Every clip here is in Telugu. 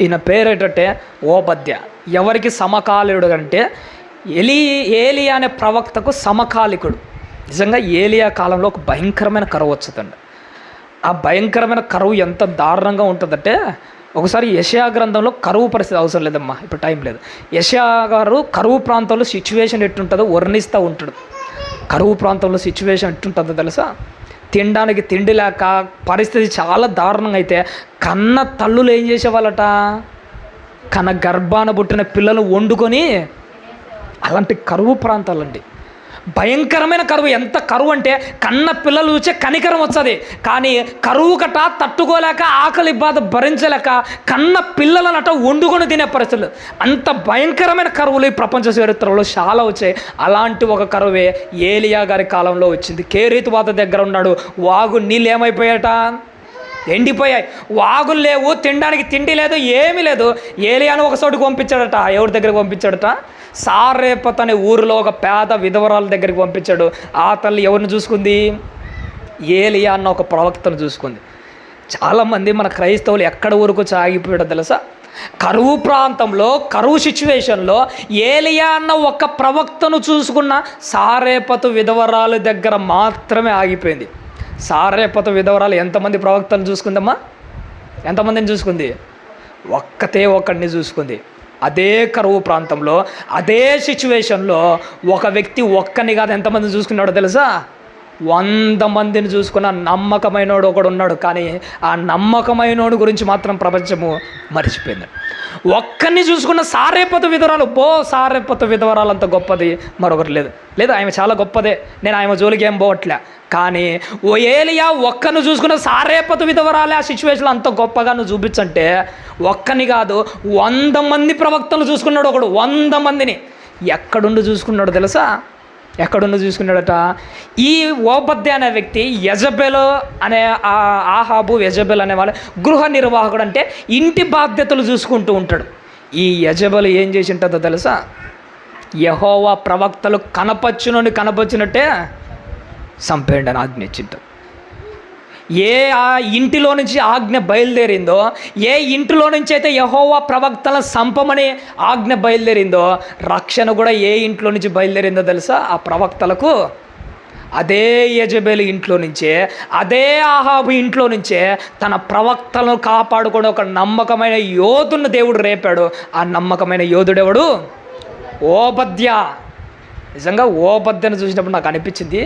ఈయన పేరేటంటే ఓబద్య. ఎవరికి సమకాలీనుడు అంటే ఏలియా అనే ప్రవక్తకు సమకాలికుడు. నిజంగా ఏలియా కాలంలో ఒక భయంకరమైన కరువు వచ్చుదండి. ఆ భయంకరమైన కరువు ఎంత దారుణంగా ఉంటుందంటే, ఒకసారి యెషయా గ్రంథంలో కరువు పరిస్థితి, అవసరం లేదమ్మా ఇప్పుడు టైం లేదు, యెషయా గారు కరువు ప్రాంతంలో సిచ్యువేషన్ ఎట్టుంటుందో వర్ణిస్తూ ఉంటాడు. కరువు ప్రాంతంలో సిచ్యువేషన్ ఎట్టుంటుందో తెలుసా? తినడానికి తిండి లేక పరిస్థితి చాలా దారుణంగా అయితే కన్న తల్లులు ఏం చేసేవాళ్ళట, కన్న గర్భాన పుట్టిన పిల్లలు వండుకొని, అలాంటి కరువు ప్రాంతాలండి. భయంకరమైన కరువు. ఎంత కరువు అంటే కన్న పిల్లలు చూసే కనికరం వస్తుంది, కానీ కరువు కట తట్టుకోలేక ఆకలి బాధ భరించలేక కన్న పిల్లలనట వండుకొని తినే పరిస్థితులు. అంత భయంకరమైన కరువులు ఈ ప్రపంచ చరిత్రలో చాలా వచ్చాయి. అలాంటి ఒక కరువే ఏలియా గారి కాలంలో వచ్చింది. కేరీతు వాత దగ్గర ఉన్నాడు. వాగు నీళ్ళు ఏమైపోయాట, ఎండిపోయాయి. వాగులు లేవు, తినడానికి తిండి లేదు, ఏమీ లేదు. ఏలియాను ఒక చోటుకు పంపించాడట. ఎవరి దగ్గరికి పంపించాడట? సారేపత్ అనే ఊరిలో ఒక పేద విధవరాల దగ్గరికి పంపించాడు. ఆ తల్లి ఎవరిని చూసుకుంది? ఏలియా అన్న ఒక ప్రవక్తను చూసుకుంది. చాలామంది మన క్రైస్తవులు ఎక్కడ ఊరుకు ఆగిపోయాడో తెలుసా? కరువు ప్రాంతంలో, కరువు సిచ్యువేషన్లో ఏలియా అన్న ఒక ప్రవక్తను చూసుకున్న సారేపతు విధవరాలు దగ్గర మాత్రమే ఆగిపోయింది. సారేపతు విధవరాలు ఎంతమంది ప్రవక్తలు చూసుకుందమ్మా? ఎంతమందిని చూసుకుంది? ఒక్కడిని చూసుకుంది. అదే కరువు ప్రాంతంలో, అదే సిచ్యువేషన్లో ఒక వ్యక్తి ఒక్కని కాదు ఎంతమందిని చూసుకున్నాడో తెలుసా? 100 మందిని చూసుకున్న నమ్మకమైనోడు ఒకడు ఉన్నాడు. కానీ ఆ నమ్మకమైనోడు గురించి మాత్రం ప్రపంచము మర్చిపోయింది. ఒక్కరిని చూసుకున్న సారేపతు విధవరాలు, సారేపతు విధవరాలు అంత గొప్పది మరొకటి లేదు. ఆమె చాలా గొప్పదే, నేను ఆమె జోలికి ఏం పోవట్లే. కానీ ఓ ఏలియా ఒక్కను చూసుకున్న సారేపతు విధవరాలే ఆ సిచ్యువేషన్లో అంత గొప్పగా నువ్వు చూపించంటే, ఒక్కని కాదు 100 మంది ప్రవక్తలు చూసుకున్నాడు ఒకడు. 100 మందిని ఎక్కడుండి చూసుకున్నాడు తెలుసా? ఎక్కడుండి చూసుకున్నాడట? ఈ ఓబద్య అనే వ్యక్తి యెజబెలు అనే ఆహాబు, యెజబెల్ అనే వాళ్ళ గృహ నిర్వాహకుడు, అంటే ఇంటి బాధ్యతలు చూసుకుంటూ ఉంటాడు. ఈ యెజబెలు ఏం చేసి ఉంటుందో తెలుసా? యెహోవా ప్రవక్తలు కనపచ్చినట్టే చంపేయండి అని ఆజ్ఞ ఇచ్చింటారు. ఏ ఆ ఇంటిలో నుంచి ఆజ్ఞ బయలుదేరిందో, ఏ ఇంటిలో నుంచి అయితే యెహోవా ప్రవక్తలను చంపమని ఆజ్ఞ బయలుదేరిందో, రక్షణ కూడా ఏ ఇంట్లో నుంచి బయలుదేరిందో తెలుసా? ఆ ప్రవక్తలకు అదే యెజబెలు ఇంట్లో నుంచే, అదే ఆహాబు ఇంట్లో నుంచే తన ప్రవక్తలను కాపాడుకునే ఒక నమ్మకమైన యోధుని దేవుడు రేపాడు. ఆ నమ్మకమైన యోధుడెవడు? ఓబద్య. నిజంగా ఓబద్యను చూసినప్పుడు నాకు అనిపించింది,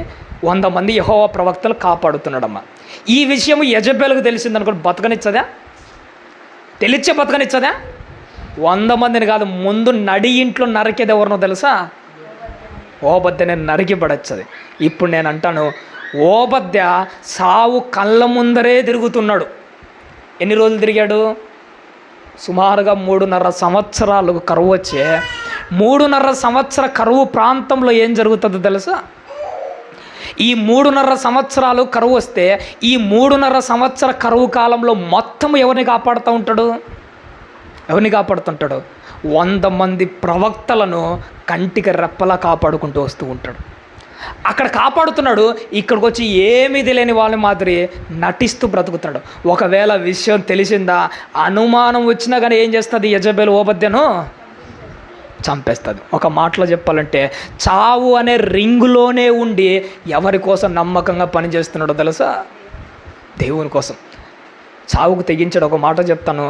100 మంది యెహోవా ప్రవక్తలు కాపాడుతున్నాడమ్మా. ఈ విషయం యెజబెలుకు తెలిసిందనుకో బతకనిచ్చదా? బతకనిచ్చదా? 100 మందిని కాదు, ముందు నడి ఇంట్లో నరికేది ఎవరినో తెలుసా? ఓబద్యని నరికి పడచ్చది. ఇప్పుడు నేను అంటాను, ఓబద్య సావు కళ్ళ ముందరే తిరుగుతున్నాడు. ఎన్ని రోజులు తిరిగాడు? సుమారుగా 3.5 సంవత్సరాలు కరువు వచ్చే 3.5 సంవత్సర కరువు ప్రాంతంలో ఏం జరుగుతుందో తెలుసా? ఈ 3.5 సంవత్సరాలు కరువు వస్తే, ఈ 3.5 సంవత్సర కరువు కాలంలో మొత్తం ఎవరిని కాపాడుతూ ఉంటాడు? 100 మంది ప్రవక్తలను కంటికి రెప్పలా కాపాడుకుంటూ వస్తూ ఉంటాడు. అక్కడ కాపాడుతున్నాడు, ఇక్కడికి వచ్చి ఏమీ తెలియని వాళ్ళ మాదిరి నటిస్తూ బ్రతుకుతున్నాడు. ఒకవేళ విషయం తెలిసిందా, అనుమానం వచ్చినా కానీ ఏం చేస్తుంది? యెజబెలు ఓబద్యను చంపేస్తుంది. ఒక మాటలో చెప్పాలంటే, చావు అనే రింగులోనే ఉండి ఎవరి కోసం నమ్మకంగా పనిచేస్తున్నాడో తెలుసా? దేవుని కోసం. చావుకు తెగించాడు. ఒక మాట చెప్తాను,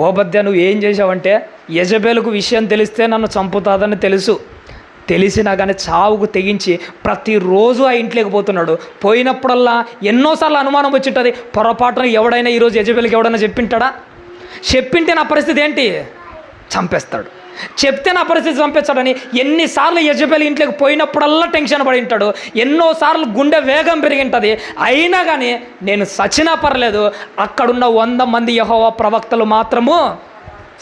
ఓబద్య నువ్వు ఏం చేసావంటే, యెజబెలుకు విషయం తెలిస్తే నన్ను చంపుతాదని తెలిసినా కానీ చావుకు తెగించి ప్రతిరోజు ఆ ఇంట్లోకి పోతున్నాడు. పోయినప్పుడల్లా ఎన్నోసార్లు అనుమానం వచ్చింటుంది, పొరపాటున ఎవడైనా ఈరోజు యెజబెలుకి ఎవడైనా చెప్పింటే నా పరిస్థితి ఏంటి? చంపేస్తాడు. చెప్తే నా పరిస్థితి చంపేస్తాడని ఎన్నిసార్లు యెజబెలు ఇంట్లోకి పోయినప్పుడల్లా టెన్షన్ పడి ఉంటాడు. ఎన్నోసార్లు గుండె వేగం పెరిగి ఉంటుంది. అయినా కానీ నేను చచ్చినా పర్లేదు, అక్కడున్న 100 మంది యెహోవా ప్రవక్తలు మాత్రము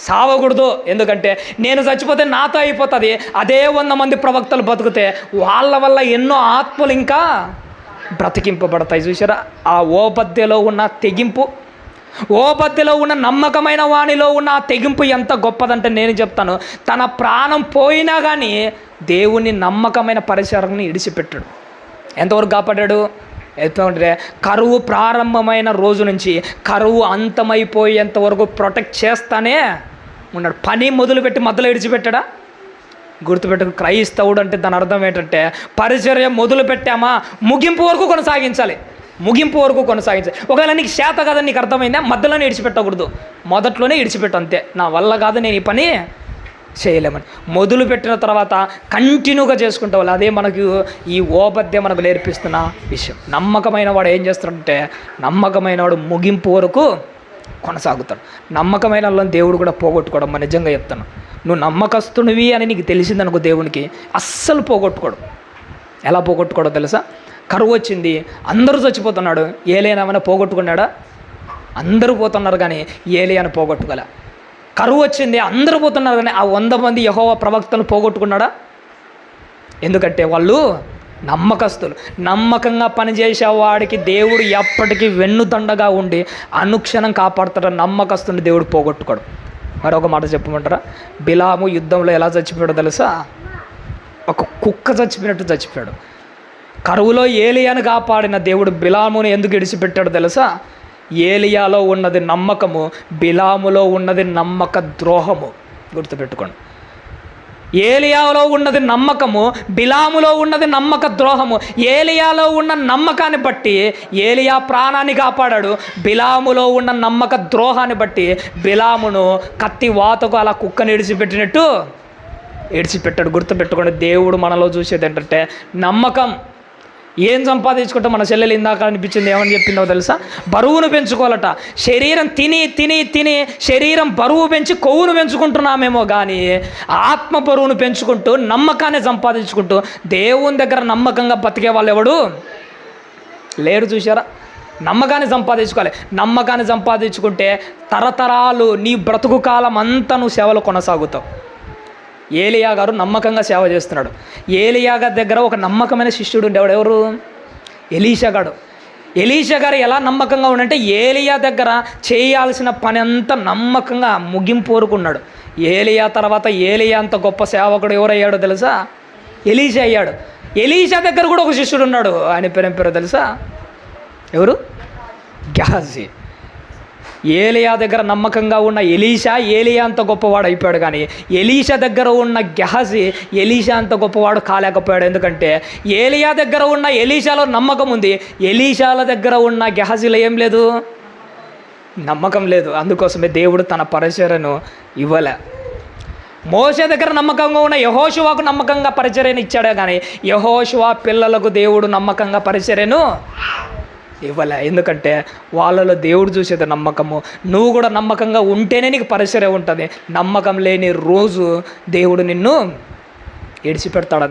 సావకూడదు. ఎందుకంటే నేను చచ్చిపోతే నాతో అయిపోతుంది. అదే 100 మంది ప్రవక్తలు బతికితే వాళ్ళ వల్ల ఎన్నో ఆత్మలు ఇంకా బ్రతికింపబడతాయి. చూసారా ఆ ఓబద్యలో ఉన్న తెగింపు, ఓబద్యలో ఉన్న నమ్మకమైన వాణిలో ఉన్న ఆ తెగింపు ఎంత గొప్పదంటే నేను చెప్తాను, తన ప్రాణం పోయినా కానీ దేవుని నమ్మకమైన పరిసరాన్ని ఇడిచిపెట్టాడు. ఎంతవరకు కాపాడాడు? ఎందుకంటే కరువు ప్రారంభమైన రోజు నుంచి కరువు అంతమైపోయేంత వరకు ప్రొటెక్ట్ చేస్తానే ఉన్నాడు. పని మొదలుపెట్టి మధ్యలో విడిచిపెట్టాడా? గుర్తుపెట్టుకు, క్రైస్తవుడు అంటే దాని అర్థం ఏంటంటే పరిచర్య మొదలు పెట్టామా ముగింపు వరకు కొనసాగించాలి, ముగింపు వరకు కొనసాగించాలి. ఒకవేళ నీకు చేత కాదని నీకు అర్థమైందా, మధ్యలోనే విడిచిపెట్టకూడదు, మొదట్లోనే విడిచిపెట్టు అంతే. నా వల్ల కాదు, నేను ఈ పని చేయలేమని మొదలు పెట్టిన తర్వాత కంటిన్యూగా చేసుకుంటా వాళ్ళు. అదే మనకు ఈ ఓబద్య మనకు నేర్పిస్తున్న విషయం. నమ్మకమైన వాడు ఏం చేస్తాడంటే నమ్మకమైన వాడు ముగింపు వరకు కొనసాగుతాడు. నమ్మకమైన వాళ్ళని దేవుడు కూడా పోగొట్టుకోవడం. మన నిజంగా చెప్తాను, నువ్వు నమ్మకస్తునివి అని నీకు తెలిసిందనుకో దేవునికి అస్సలు పోగొట్టుకోడు. ఎలా పోగొట్టుకోవడో తెలుసా? కరువు వచ్చింది, అందరూ చచ్చిపోతున్నాడు, ఏలియానేమైనా పోగొట్టుకున్నాడా? అందరూ పోతున్నారు కానీ ఏలియాను పోగొట్టుకోలే. కరువు వచ్చింది, అందరూ పోతున్నారు కానీ ఆ 100 మంది యెహోవా ప్రవక్తలు పోగొట్టుకున్నాడా? ఎందుకంటే వాళ్ళు నమ్మకస్తులు. నమ్మకంగా పనిచేసే వాడికి దేవుడు ఎప్పటికీ వెన్నుదండగా ఉండి అనుక్షణం కాపాడుతాడు. నమ్మకస్తుని దేవుడు పోగొట్టుకోడు. మరొక మాట చెప్పమంటారా? బిలాము యుద్ధంలో ఎలా చచ్చిపోయాడో తెలుసా? ఒక కుక్క చచ్చిపోయినట్టు చచ్చిపోయాడు. కరువులో ఏలియాను కాపాడిన దేవుడు బిలామును ఎందుకు విడిచిపెట్టాడో తెలుసా? ఏలియాలో ఉన్నది నమ్మకము, బిలాములో ఉన్నది నమ్మక ద్రోహము. గుర్తుపెట్టుకోండి, ఏలియాలో ఉన్నది నమ్మకము, బిలాములో ఉన్నది నమ్మక ద్రోహము. ఏలియాలో ఉన్న నమ్మకాన్ని బట్టి ఏలియా ప్రాణాన్ని కాపాడాడు, బిలాములో ఉన్న నమ్మక ద్రోహాన్ని బట్టి బిలామును కత్తి వాతకు అలా కుక్కని విడిచిపెట్టినట్టు విడిచిపెట్టాడు. గుర్తుపెట్టుకోండి, దేవుడు మనలో చూసేది ఏంటంటే నమ్మకం. ఏం సంపాదించుకుంటే మన చెల్లెలు ఇందాక అనిపించింది, ఏమని చెప్పిందో తెలుసా? బరువును పెంచుకోవాలట. శరీరం తిని తిని తిని శరీరం బరువు పెంచి కొవ్వును పెంచుకుంటున్నామేమో కానీ ఆత్మ బరువును పెంచుకుంటూ నమ్మకాన్ని సంపాదించుకుంటూ దేవుని దగ్గర నమ్మకంగా బతికే వాళ్ళు ఎవడు లేరు. చూసారా? నమ్మకాన్ని సంపాదించుకోవాలి. నమ్మకాన్ని సంపాదించుకుంటే తరతరాలు నీ బ్రతుకు కాలం అంతా నువ్వు సేవలు కొనసాగుతావు. ఏలియా గారు నమ్మకంగా సేవ చేస్తున్నాడు. ఏలియా గారి దగ్గర ఒక నమ్మకమైన శిష్యుడు ఉండేవాడు. ఎవరు? ఎలీషా గారు. ఎలీషా గారు ఎలా నమ్మకంగా ఉండంటే ఏలియా దగ్గర చేయాల్సిన పని అంతా నమ్మకంగా ముగింపు వరకున్నాడు. ఏలియా తర్వాత ఏలియా అంత గొప్ప సేవకుడు ఎవరయ్యాడో తెలుసా? ఎలీషా అయ్యాడు. ఎలీషా దగ్గర కూడా ఒక శిష్యుడు ఉన్నాడు. ఆయన పేరు తెలుసా? ఎవరు? గెహజీ. ఏలియా దగ్గర నమ్మకంగా ఉన్న ఎలీషా ఏలియా అంత గొప్పవాడు అయిపోయాడు, కానీ ఎలీషా దగ్గర ఉన్న గెహజీ ఎలీషా అంత గొప్పవాడు కాలేకపోయాడు. ఎందుకంటే ఏలియా దగ్గర ఉన్న ఎలీషాలో నమ్మకం ఉంది, ఎలీషాల దగ్గర ఉన్న గెహజీలో ఏం లేదు, నమ్మకం లేదు. అందుకోసమే దేవుడు తన పరిచర్యను ఇవ్వలే. మోషే దగ్గర నమ్మకంగా ఉన్న యెహోషువకు నమ్మకంగా పరిచర్యను ఇచ్చాడే కానీ యెహోషువ పిల్లలకు దేవుడు నమ్మకంగా పరిచర్యను ఇవ్వలే. ఎందుకంటే వాళ్ళలో దేవుడు చూసేది నమ్మకము. నువ్వు కూడా నమ్మకంగా ఉంటేనే నీకు పరిచర్య ఉంటుంది. నమ్మకం లేని రోజు దేవుడు నిన్ను విడిచిపెడతాడు.